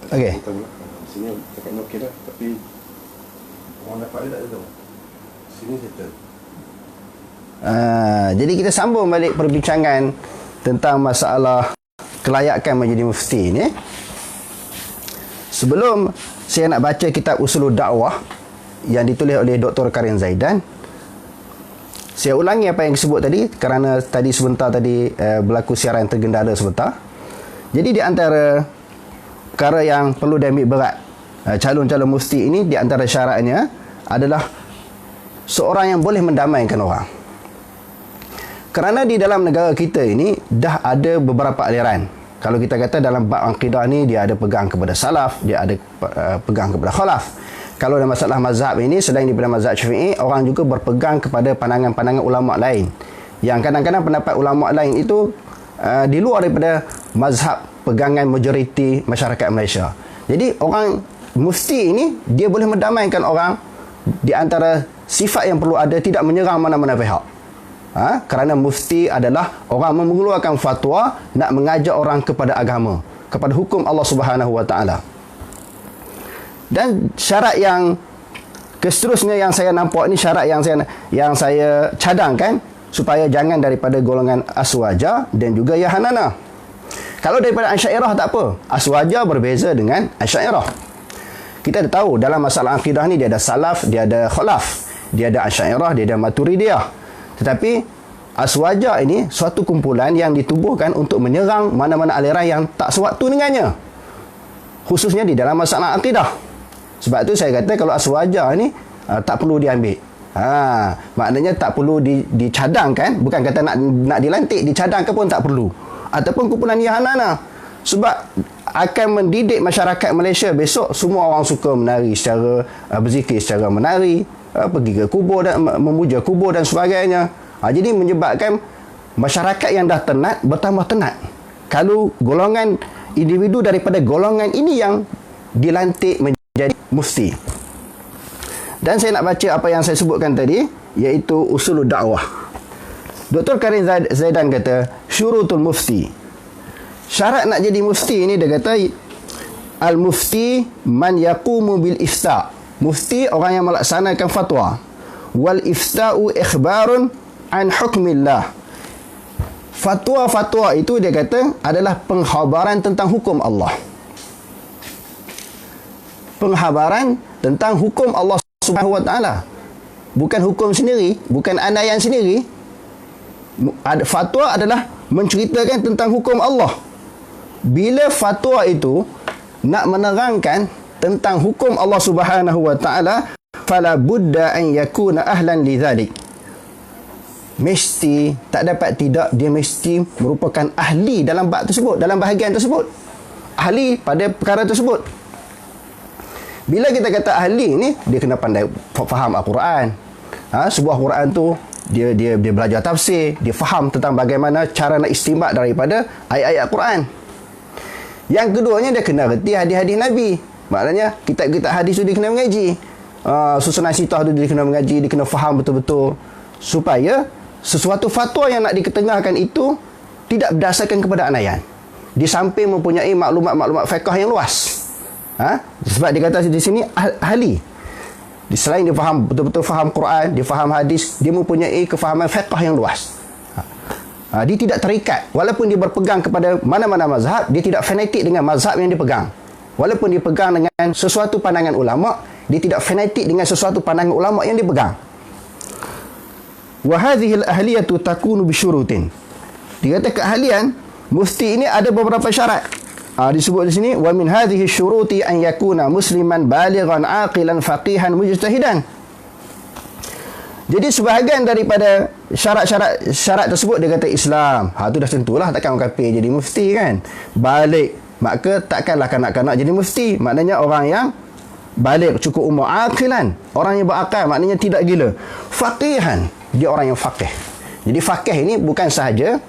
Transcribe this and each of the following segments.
Okey. Sini cakap okey dah, tapi orang dapat dia tak ada tahu. Sini settle. Jadi kita sambung balik perbincangan tentang masalah kelayakan menjadi mufti ni. Sebelum saya nak baca kitab Usulul Dakwah yang ditulis oleh Dr. Karim Zaidan, saya ulangi apa yang disebut tadi kerana tadi sebentar tadi berlaku siaran tergendala sebentar. Jadi di antara perkara yang perlu diambil berat calon-calon mufti ini, di antara syaratnya adalah seorang yang boleh mendamaikan orang. Kerana di dalam negara kita ini dah ada beberapa aliran. Kalau kita kata dalam bab akidah ni, dia ada pegang kepada salaf, dia ada pegang kepada khalaf. Kalau dalam masalah mazhab ini, selain daripada mazhab Syafi'i, orang juga berpegang kepada pandangan-pandangan ulama lain. Yang kadang-kadang pendapat ulama lain itu di luar daripada mazhab pegangan majoriti masyarakat Malaysia. Jadi orang mufti ini, dia boleh mendamaikan orang. Di antara sifat yang perlu ada, tidak menyerang mana-mana pihak. Kerana mufti adalah orang mengeluarkan fatwa, nak mengajak orang kepada agama, kepada hukum Allah Subhanahu Wa Taala. Dan syarat yang seterusnya yang saya nampak ni, syarat yang saya cadangkan supaya jangan daripada golongan Aswaja dan juga Yahanana. Kalau daripada Asy'ariyah tak apa. Aswaja berbeza dengan Asy'ariyah. Kita dah tahu dalam masalah akidah ni dia ada salaf, dia ada khalaf, dia ada Asy'ariyah, dia ada Maturidiyah. Tetapi Aswaja ini suatu kumpulan yang ditubuhkan untuk menyerang mana-mana aliran yang tak sewaktu dengannya, khususnya di dalam masalah akidah. Sebab tu saya kata kalau Aswaja ni tak perlu diambil. Maknanya tak perlu dicadangkan, bukan kata nak dilantik, dicadangkan pun tak perlu. Ataupun kumpulan Yahanana, sebab akan mendidik masyarakat Malaysia besok semua orang suka menari secara berzikir secara menari, pergi ke kubur dan memuja kubur dan sebagainya. Jadi menyebabkan masyarakat yang dah tenat bertambah tenat. Kalau golongan individu daripada golongan ini yang dilantik menjadi mufti. Dan saya nak baca apa yang saya sebutkan tadi, iaitu Usulul Dakwah. Dr. Karim Zaidan kata, syurutul mufti. Syarat nak jadi mufti ini, dia kata, al-mufti man yaqumu bil ifta'. Mufti orang yang melaksanakan fatwa. Wal ifta'u ikhbarun an hukmillah. Fatwa-fatwa itu dia kata adalah pengkhabaran tentang hukum Allah. Pengkhabaran tentang hukum Allah Subhanahu Wa Taala. Bukan hukum sendiri, bukan andaian sendiri. Fatwa adalah menceritakan tentang hukum Allah. Bila fatwa itu nak menerangkan tentang hukum Allah Subhanahu Wa Taala, fala budda an yakuna ahlan lidzalik. Mesti, tak dapat tidak, dia mesti merupakan ahli dalam bab tersebut, dalam bahagian tersebut. Ahli pada perkara tersebut. Bila kita kata ahli ni, dia kena pandai faham Al-Quran. Sebuah Quran tu dia belajar tafsir, dia faham tentang bagaimana cara nak istinbat daripada ayat-ayat Quran. Yang keduanya, dia kena reti hadis-hadis Nabi. Maknanya kitab-kitab hadis tu dia kena mengaji. Susunan sitah tu dia kena mengaji, dia kena faham betul-betul, supaya sesuatu fatwa yang nak diketengahkan itu tidak berdasarkan kepada andaian. Di samping mempunyai maklumat-maklumat fiqh yang luas. Sebab dia kata di sini ahli. Selain dia faham, betul-betul faham Quran, dia faham hadis, dia mempunyai kefahaman fiqh yang luas. Dia tidak terikat. Walaupun dia berpegang kepada mana-mana mazhab, dia tidak fanatik dengan mazhab yang dia pegang. Walaupun dia pegang dengan sesuatu pandangan ulama', dia tidak fanatik dengan sesuatu pandangan ulama' yang dia pegang. Wa hadhihi al-ahliyatu takunu bisyurutin. Dia kata keahlian mufti ini ada beberapa syarat. Disebut di sini, wa min hadhihi syuruti an yakuna musliman balighan aqilan faqihan mujtahidan. Jadi sebahagian daripada syarat tersebut, dia kata Islam. Tu dah tentulah, takkan orang kafir jadi mufti kan. Balik, maka takkanlah kanak-kanak jadi mufti. Maknanya orang yang balik, cukup umur, aqilan, orang yang berakal, maknanya tidak gila. Faqihan, dia orang yang faqih. Jadi faqih ini bukan sahaja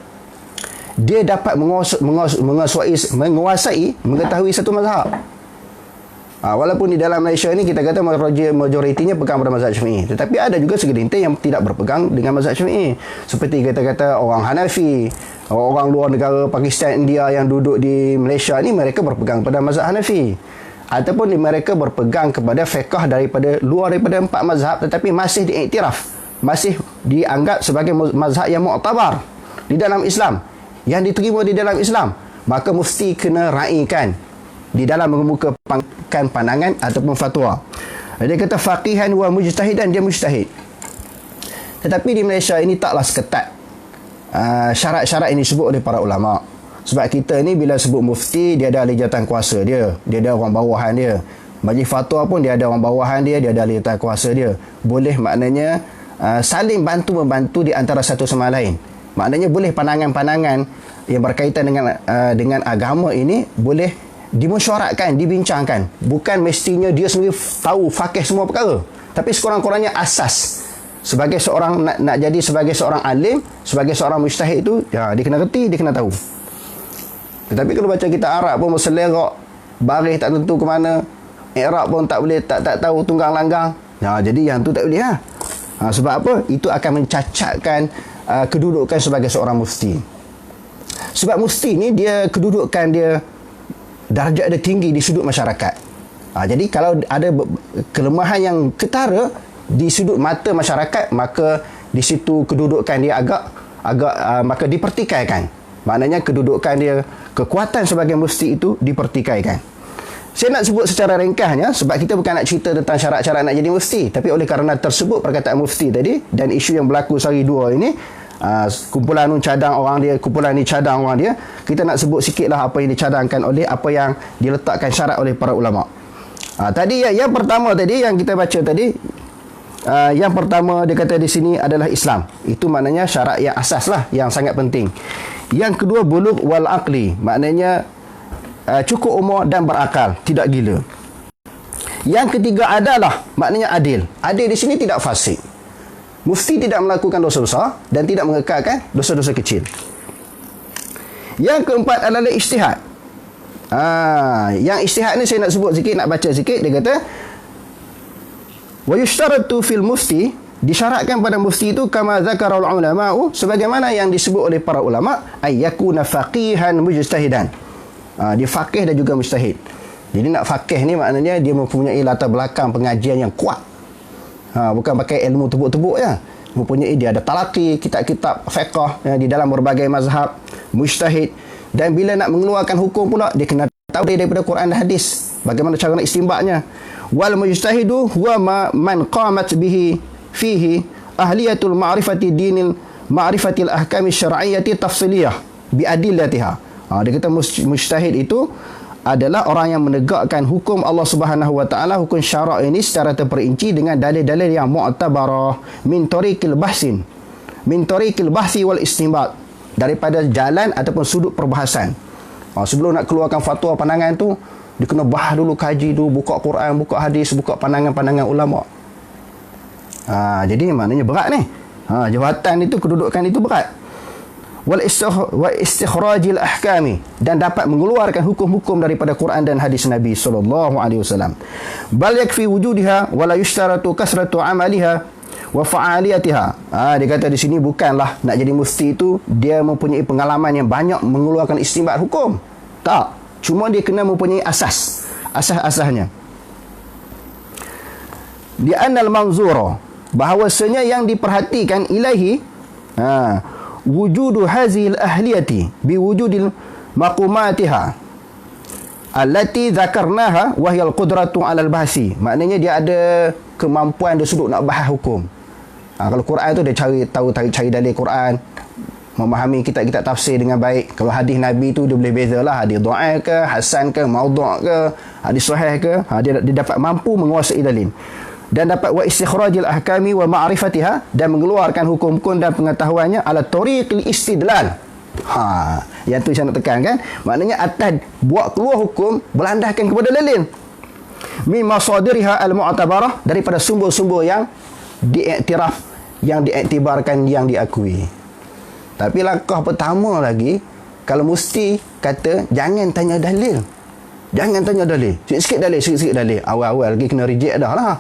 dia dapat menguasai, mengetahui satu mazhab. Walaupun di dalam Malaysia ni kita kata majoritinya pegang pada mazhab Syafi'i, tetapi ada juga segelintir yang tidak berpegang dengan mazhab Syafi'i. Seperti kita kata orang Hanafi, orang luar negara Pakistan, India yang duduk di Malaysia ni, mereka berpegang pada mazhab Hanafi. Ataupun mereka berpegang kepada fiqh daripada luar daripada 4 mazhab, tetapi masih diiktiraf, masih dianggap sebagai mazhab yang mu'tabar di dalam Islam, yang diterima di dalam Islam. Maka mesti kena raikan di dalam mengemukakan pandangan ataupun fatwa. Dia kata faqihan wa mujtahidan, dia mujtahid. Tetapi di Malaysia ini taklah seketat syarat-syarat yang disebut oleh para ulama. Sebab kita ni bila sebut mufti, dia ada ahli jawatan kuasa dia ada orang bawahan dia. Majlis fatwa pun dia ada orang bawahan dia ada ahli jawatan kuasa dia. Boleh maknanya saling bantu-membantu di antara satu sama lain. Maknanya boleh pandangan-pandangan yang berkaitan dengan agama ini boleh dimesyuaratkan, dibincangkan. Bukan mestinya dia sendiri tahu fakih semua perkara, tapi sekurang-kurangnya asas sebagai seorang nak jadi sebagai seorang alim, sebagai seorang mujtahid itu, dia kena reti, dia kena tahu. Tetapi kalau baca kitab Arab pun berselerak, baris tak tentu ke mana, i'rab pun tak boleh, tak tahu tunggang langgang. Jadi yang tu tak boleh sebab apa? Itu akan mencacatkan kedudukan sebagai seorang mufti. Sebab mufti ni dia kedudukan dia, darjat dia tinggi di sudut masyarakat. Jadi kalau ada kelemahan yang ketara di sudut mata masyarakat, maka di situ kedudukan dia agak maka dipertikaikan. Maknanya kedudukan dia, kekuatan sebagai mufti itu dipertikaikan. Saya nak sebut secara ringkasnya sebab kita bukan nak cerita tentang syarat-syarat nak jadi mufti, tapi oleh kerana tersebut perkataan mufti tadi dan isu yang berlaku sehari dua ini, kumpulan ni cadang orang dia, kumpulan ni cadang orang dia, kita nak sebut sikitlah apa yang dicadangkan oleh apa yang diletakkan syarat oleh para ulama. Tadi yang pertama tadi yang kita baca tadi, yang pertama dia kata di sini adalah Islam. Itu maknanya syarat yang asas lah, yang sangat penting. Yang kedua bulugh wal aqli, maknanya cukup umur dan berakal, tidak gila. Yang ketiga adalah, maknanya adil. Adil di sini tidak fasik. Mufti tidak melakukan dosa besar dan tidak mengekalkan dosa-dosa kecil. Yang keempat adalah ijtihad. Yang ijtihad ni saya nak sebut sikit, nak baca sikit. Dia kata wa yushtaratu fil mufti, disyaratkan pada mufti itu kama zakarul ulama'u, sebagaimana yang disebut oleh para ulama, ay yakuna faqihan mujtahidan. Dia faqih dan juga mujtahid. Jadi nak faqih ni maknanya dia mempunyai latar belakang pengajian yang kuat. Bukan pakai ilmu tebuk-tebuk ya. Mempunyai, dia ada talaqi, kitab-kitab fiqh di dalam berbagai mazhab, mujtahid. Dan bila nak mengeluarkan hukum pula, dia kena tahu daripada Quran dan hadis bagaimana cara nak istinbatnya. Wal mujtahidu huwa man qamat bihi fihi ahliyatul ma'rifati dinil ma'rifatil ahkami syar'iyyati tafsiliyah bi adillatiha. Dia kata mujtahid itu adalah orang yang menegakkan hukum Allah Subhanahu wa taala, hukum syarak ini secara terperinci dengan dalil-dalil yang mu'tabarah min tariqil bahsi wal istinbat, daripada jalan ataupun sudut perbahasan. Sebelum nak keluarkan fatwa pandangan tu, dia kena bahas dulu, kaji dulu, buka Quran, buka hadis, buka pandangan-pandangan ulama. Jadi maknanya berat ni. Jawatan itu, kedudukan itu berat. Wal istikhrajil ahkami, dan dapat mengeluarkan hukum-hukum daripada Quran dan hadis Nabi sallallahu alaihi wasallam. Bal yakfi wujudiha wa la yushtaratu kasratu amaliha wa fa'aliyatiha. Dia kata di sini bukanlah nak jadi mufti itu dia mempunyai pengalaman yang banyak mengeluarkan istinbat hukum. Tak. Cuma dia kena mempunyai asas-asasnya. Di annal manzura, bahawasanya yang diperhatikan ilahi wujudu hazil ahliyati biwujudil maqumatiha allati dzakarnaha wa hiya al-qudratu 'ala al-bahsi. Maknanya dia ada kemampuan dari sudut nak bahas hukum. Kalau Quran tu dia cari dalil Quran, memahami kitab-kitab tafsir dengan baik. Kalau hadis Nabi tu dia boleh bezalah hadis dhaif ke, hasan ke, maudhu' ke, hadis sahih ke. Dia dapat mampu menguasai dalil. Dan dapat wa istikhrajil ahkami wa ma'rifatiha, dan mengeluarkan hukum-hukum dan pengetahuannya ala tariqil istidlal. Yang tu saya nak tekan kan. Maknanya atas buat keluar hukum berlandaskan kepada dalil. Min masadiriha al-mu'tabarah, daripada sumber-sumber yang diiktiraf, yang diiktibarkan, yang diakui. Tapi langkah pertama lagi, kalau mufti kata jangan tanya dalil. Jangan tanya dalil. Sikit-sikit dalil. Awal-awal lagi kena reject dah lah.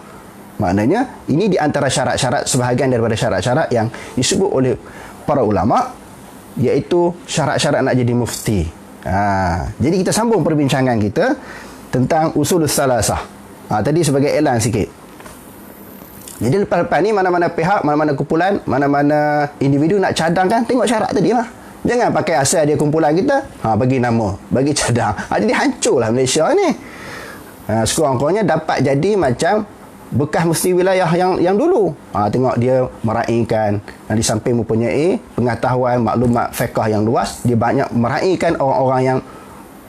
Maknanya, ini di antara syarat-syarat, sebahagian daripada syarat-syarat yang disebut oleh para ulama, iaitu syarat-syarat nak jadi mufti. Jadi kita sambung perbincangan kita tentang usul salasah. Tadi sebagai elan sikit. Jadi lepas-lepas ni mana-mana pihak, mana-mana kumpulan, mana-mana individu nak cadangkan, tengok syarat tadi lah. Jangan pakai asal dia kumpulan kita, bagi nama, bagi cadang. Jadi hancurlah Malaysia ni. Sekurang-kurangnya dapat jadi macam bekas mufti wilayah yang dulu. Tengok dia meraihkan, di samping mempunyai pengetahuan, maklumat fiqh yang luas, dia banyak meraihkan orang-orang yang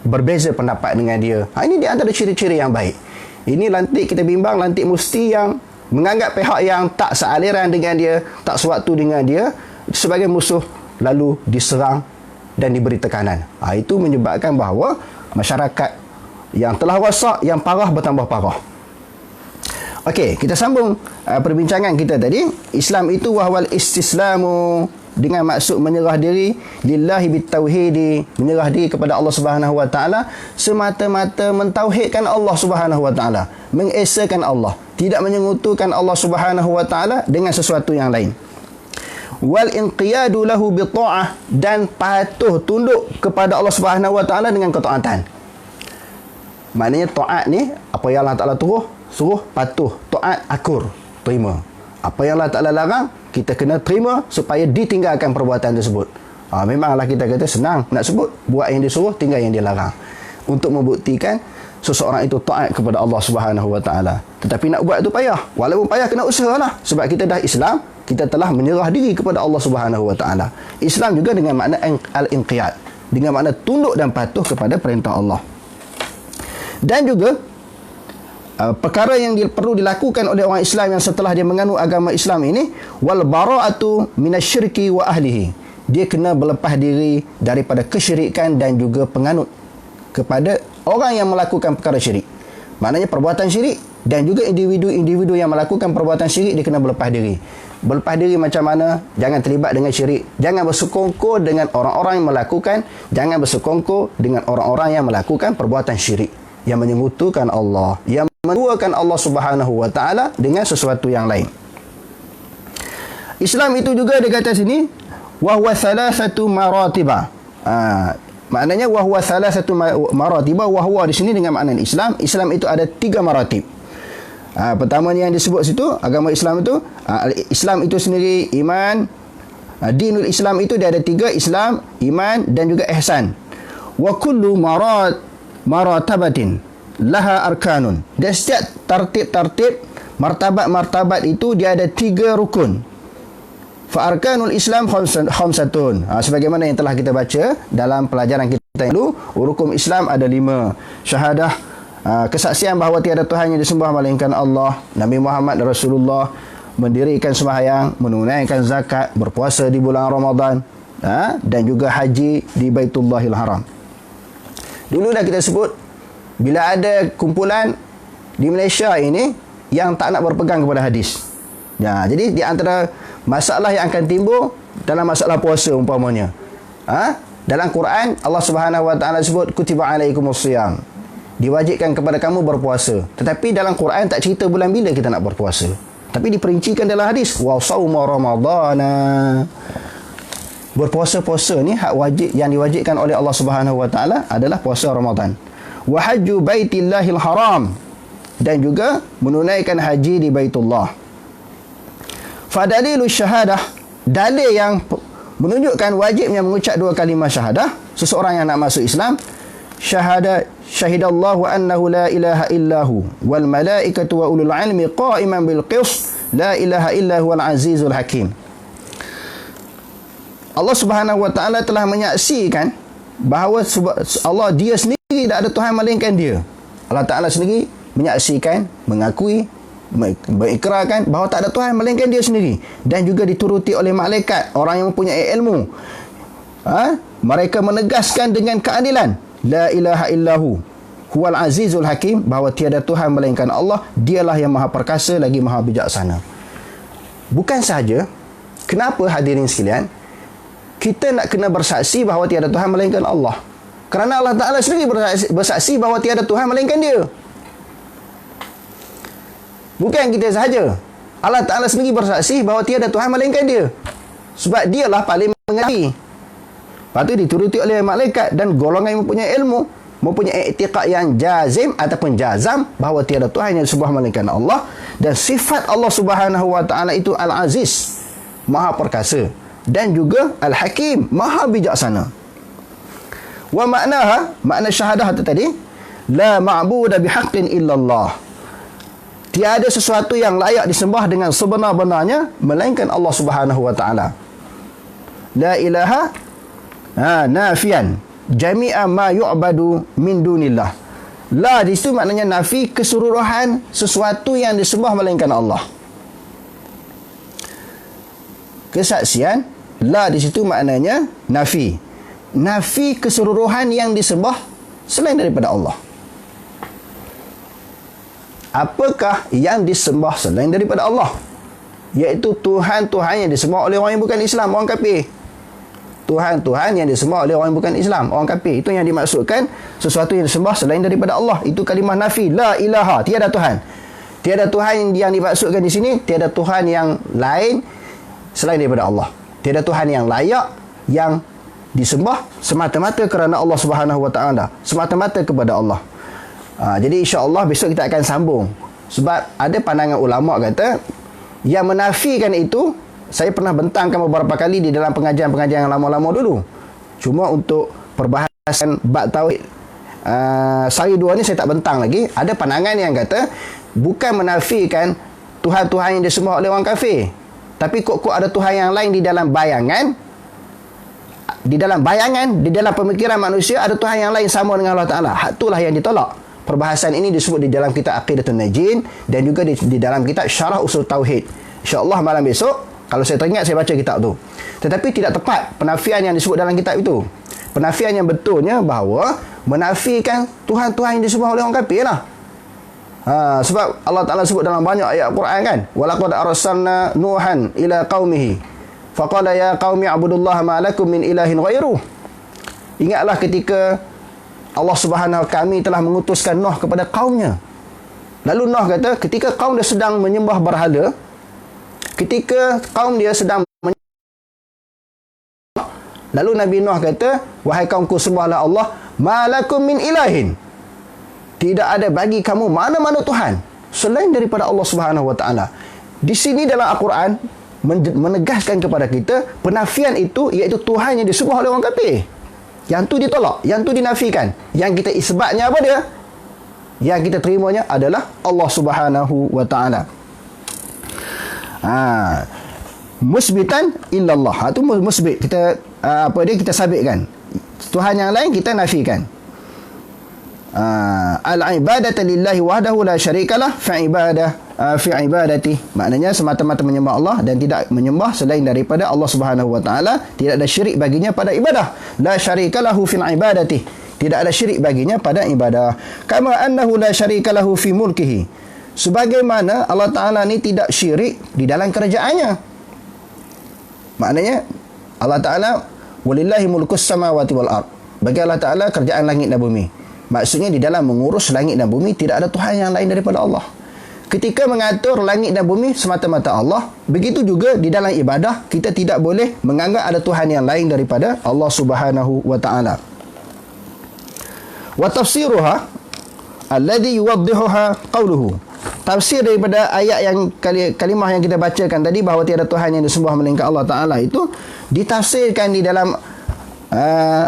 berbeza pendapat dengan dia. Ini di antara ciri-ciri yang baik. Ini lantik kita bimbang, lantik mufti yang menganggap pihak yang tak sealiran dengan dia, tak sewaktu dengan dia, sebagai musuh, lalu diserang dan diberi tekanan. Itu menyebabkan bahawa masyarakat yang telah rosak, yang parah bertambah parah. Okey, kita sambung perbincangan kita tadi. Islam itu wahwal istislamu, dengan maksud menyerah diri lillahi bitauhidi, menyerah diri kepada Allah Subhanahu wa taala, semata-mata mentauhidkan Allah Subhanahu wa taala, mengesakan Allah, tidak menyengutukan Allah Subhanahu wa taala dengan sesuatu yang lain. Wal inqiyadu lahu bi ta'ah, dan patuh tunduk kepada Allah Subhanahu wa taala dengan ketaatan. Maknanya taat ni, apa yang Allah Taala suruh patuh, taat, akur, terima. Apa yang Allah Taala larang, kita kena terima supaya ditinggalkan perbuatan tersebut. Memanglah kita kata senang nak sebut, buat yang disuruh, tinggal yang dilarang, untuk membuktikan seseorang itu taat kepada Allah Subhanahu wa taala. Tetapi nak buat tu payah. Walaupun payah, kena usahalah, sebab kita dah Islam, kita telah menyerah diri kepada Allah Subhanahu wa taala. Islam juga dengan makna al-inqiyad, dengan makna tunduk dan patuh kepada perintah Allah. Dan juga perkara yang perlu dilakukan oleh orang Islam yang setelah dia menganut agama Islam ini, wal bara'atu minasyirki wa ahlihi. Dia kena berlepas diri daripada kesyirikan dan juga penganut kepada orang yang melakukan perkara syirik. Maknanya perbuatan syirik, dan juga individu-individu yang melakukan perbuatan syirik, dia kena berlepas diri. Berlepas diri macam mana? Jangan terlibat dengan syirik. Jangan bersekongkol dengan orang-orang yang melakukan, jangan bersekongkol dengan orang-orang yang melakukan perbuatan syirik, yang menyekutukan Allah, yang menduakan Allah Subhanahu wa taala dengan sesuatu yang lain. Islam itu juga dia kata sini, wa huwa thalathatu maratiba. Maknanya wa huwa thalathatu maratiba, wa huwa di sini dengan makna Islam. Islam itu ada 3 maratib. Pertamanya yang disebut situ, agama Islam itu, Islam itu sendiri iman, dinul Islam itu dia ada 3, Islam, iman dan juga ihsan. Wa kullu maratabatin laha arkanun, dan setiap tartib-tartib, martabat-martabat itu dia ada 3 rukun. Fa arkanul Islam khamsatun, sebagaimana yang telah kita baca dalam pelajaran kita dulu. Rukun Islam ada 5. Syahadah, kesaksian bahawa tiada Tuhan yang disembah melainkan Allah, Nabi Muhammad Rasulullah, mendirikan sembahyang, menunaikan zakat, berpuasa di bulan Ramadan, dan juga haji di Baitullahil Haram. Dulu dah kita sebut, bila ada kumpulan di Malaysia ini yang tak nak berpegang kepada hadis. Jadi di antara masalah yang akan timbul dalam masalah puasa umpamanya. Dalam Quran Allah Subhanahu wa taala sebut kutiba alaikumusiyam, diwajibkan kepada kamu berpuasa. Tetapi dalam Quran tak cerita bulan bila kita nak berpuasa. Tapi diperincikan dalam hadis, wa shauma ramadhana. Berpuasa-puasa ni hak wajib yang diwajibkan oleh Allah Subhanahu wa taala adalah puasa Ramadan. Wa hajju baitillahil haram, dan juga menunaikan haji di Baitullah. Fadalilu syahadah, dalil yang menunjukkan wajibnya mengucap 2 kalimah syahadah seseorang yang nak masuk Islam. Syahidallahu annahu la ilaha illahu wal malaikatu wa ulul ilmi qa'iman bil qist la ilaha illa huwal azizul hakim. Allah Subhanahu wa taala telah menyaksikan bahawa Allah dia sendiri tak ada Tuhan melainkan dia. Allah Taala sendiri menyaksikan, mengakui, mengikrarkan bahawa tak ada Tuhan melainkan dia sendiri, dan juga dituruti oleh malaikat, orang yang mempunyai ilmu. Mereka menegaskan dengan keadilan, la ilaha illahu huwal azizul hakim, bahawa tiada Tuhan melainkan Allah, dialah yang maha perkasa lagi maha bijaksana. Bukan sahaja, kenapa hadirin sekalian, kita nak kena bersaksi bahawa tiada Tuhan melainkan Allah. Kerana Allah Ta'ala sendiri bersaksi bahawa tiada Tuhan melainkan Dia. Bukan kita sahaja. Allah Ta'ala sendiri bersaksi bahawa tiada Tuhan melainkan Dia. Sebab Dialah paling mengerti. Lepas tu dituruti oleh malaikat dan golongan yang mempunyai ilmu, mempunyai i'tiqad yang jazim ataupun jazam bahawa tiada Tuhan yang disembah melainkan Allah, dan sifat Allah Subhanahu wa taala itu Al-Aziz, Maha Perkasa, dan juga Al-Hakim, Maha Bijaksana. Wa makna syahadah itu tadi, la ma'budu bihaqqin illallah. Tiada sesuatu yang layak disembah dengan sebenar-benarnya melainkan Allah Subhanahu wa taala. La ilaha nafian jami'a ma yu'badu min dunillah. La di situ maknanya nafi keseluruhan sesuatu yang disembah melainkan Allah. Kesaksian, la di situ maknanya nafi. Nafi keseluruhan yang disembah selain daripada Allah. Apakah yang disembah selain daripada Allah? Iaitu Tuhan-Tuhan yang disembah oleh orang yang bukan Islam, orang kafir. Tuhan-Tuhan yang disembah oleh orang yang bukan Islam, orang kafir. Itu yang dimaksudkan sesuatu yang disembah selain daripada Allah. Itu kalimah nafi, la ilaha, tiada Tuhan. Tiada Tuhan yang dimaksudkan di sini, tiada Tuhan yang lain selain daripada Allah. Tiada Tuhan yang layak yang disembah semata-mata kerana Allah Subhanahu wa taala, semata-mata kepada Allah. Jadi insya-Allah besok kita akan sambung. Sebab ada pandangan ulama kata yang menafikan itu, saya pernah bentangkan beberapa kali di dalam pengajian-pengajian yang lama-lama dulu. Cuma untuk perbahasan bab tauhid sari dua ni saya tak bentang lagi. Ada pandangan yang kata bukan menafikan Tuhan-Tuhan yang disembah oleh orang kafir, tapi kok ada Tuhan yang lain di dalam bayangan. Di dalam pemikiran manusia ada Tuhan yang lain sama dengan Allah Ta'ala. Itulah yang ditolak. Perbahasan ini disebut di dalam kitab Aqidatun Najin dan juga di dalam kitab Syarah Usul Tauhid. InsyaAllah malam besok, kalau saya teringat, saya baca kitab tu. Tetapi tidak tepat penafian yang disebut dalam kitab itu. Penafian yang betulnya bahawa menafikan Tuhan-Tuhan yang disembah oleh orang kafir lah. Sebab Allah Ta'ala sebut dalam banyak ayat Quran kan, walaqad arsalna Nuhan ila qaumihi faqala ya qaumi abudullaha ma lakum min ilahin ghairuh. Ingatlah ketika Allah Subhanahu kami telah mengutuskan Nuh kepada kaumnya. Lalu Nuh kata ketika kaum dia sedang menyembah berhala, ketika kaum dia sedang lalu Nabi Nuh kata, wahai kaumku, sembahlah Allah, ma lakum min ilahin. Tidak ada bagi kamu mana-mana Tuhan selain daripada Allah Subhanahu wa taala. Di sini dalam Al-Quran menegaskan kepada kita penafian itu iaitu Tuhan yang disembah oleh orang kafir. Yang tu ditolak, yang tu dinafikan. Yang kita isbatnya apa dia? Yang kita terimanya adalah Allah Subhanahu wa taala. Musbitan illallah. Itu musbit. Kita kita sabitkan. Tuhan yang lain kita nafikan. Al-ibadatu lillahi wahdahu la syarikalah fi ibadati. Maknanya semata-mata menyembah Allah dan tidak menyembah selain daripada Allah Subhanahu wa taala, tidak ada syirik baginya pada ibadah. La syarikalahu fi ibadati. Tidak ada syirik baginya pada ibadah. Kama annahu la syarikalahu fi mulkihi. Sebagaimana Allah Taala ni tidak syirik di dalam kerajaannya. Maknanya Allah Taala walillahi mulkus samawati wal ard. Bagi Allah Taala kerajaan langit dan bumi. Maksudnya di dalam mengurus langit dan bumi tidak ada Tuhan yang lain daripada Allah. Ketika mengatur langit dan bumi semata-mata Allah, begitu juga di dalam ibadah kita tidak boleh menganggap ada Tuhan yang lain daripada Allah Subhanahu wa taala. Wa tafsiruha alladhi yuwaddihuha qawluhu. Tafsir daripada ayat yang kalimah yang kita bacakan tadi bahawa tiada Tuhan yang disembah melainkan Allah Taala itu ditafsirkan di dalam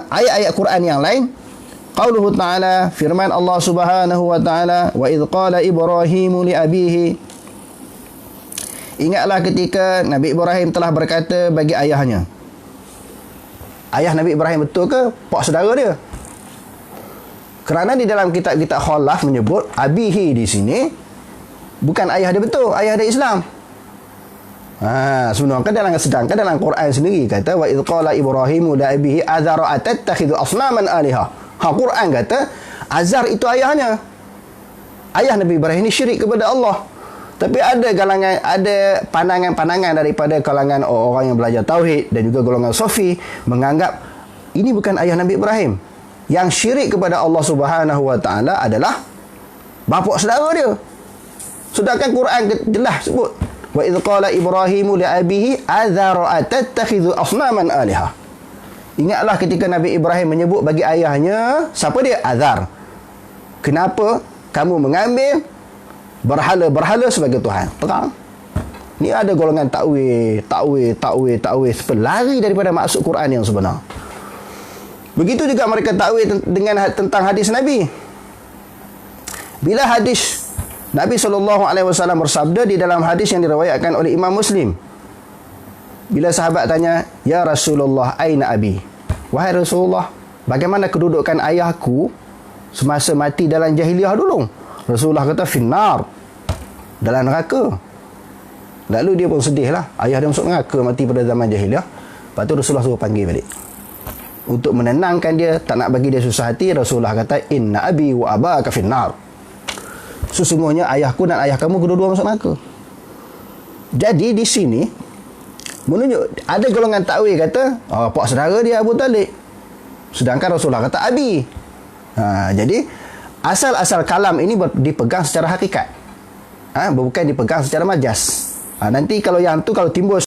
ayat-ayat Quran yang lain. Qauluhu ta'ala, firman Allah Subhanahu wa ta'ala, wa idh qala Ibrahimu li abihi. Ingatlah ketika Nabi Ibrahim telah berkata bagi ayahnya. Ayah Nabi Ibrahim betul ke pak saudara dia? Kerana di dalam kitab-kitab khalaf menyebut abihi di sini bukan ayah dia betul, ayah dia Islam. Sebenarnya sedangkan dalam Quran sendiri kata wa idh qala Ibrahimu li abihi azara atattakhidhu asnaman alihah. Quran kata Azar itu ayahnya. Ayah Nabi Ibrahim ini syirik kepada Allah. Tapi ada pandangan-pandangan daripada kalangan orang yang belajar tauhid dan juga golongan sufi menganggap ini bukan ayah Nabi Ibrahim. yang syirik kepada Allah Subhanahu Wa Taala adalah bapa saudara dia. Sedangkan Quran jelas sebut, wa idz qala Ibrahimu li abihi adzara atattakhidhu asnaman alaha. Ingatlah ketika Nabi Ibrahim menyebut bagi ayahnya, siapa dia? Azar. Kenapa kamu mengambil berhala-berhala sebagai Tuhan? Terang. Ni ada golongan takwil, lari daripada maksud Quran yang sebenar. Begitu juga mereka takwil dengan tentang hadis Nabi. Bila hadis Nabi SAW bersabda di dalam hadis yang diriwayatkan oleh Imam Muslim. Bila sahabat tanya, "Ya Rasulullah, aina abi?" Wahai Rasulullah, bagaimana kedudukan ayahku semasa mati dalam jahiliah dulu? Rasulullah kata, "Finnar." Dalam neraka. Lalu dia pun sedih lah. Ayah dia masuk neraka mati pada zaman jahiliah. Lepas tu Rasulullah suruh panggil balik. Untuk menenangkan dia, tak nak bagi dia susah hati, Rasulullah kata, "Inna abi wa abaka finnar." Sesungguhnya ayahku dan ayah kamu kedua-dua masuk neraka. Jadi di sini menunjuk ada golongan takwil kata, pak saudara dia Abu Talib. Sedangkan Rasulullah kata abi. Jadi asal-asal kalam ini dipegang secara hakikat. Bukan dipegang secara majas. Nanti kalau yang tu kalau timbul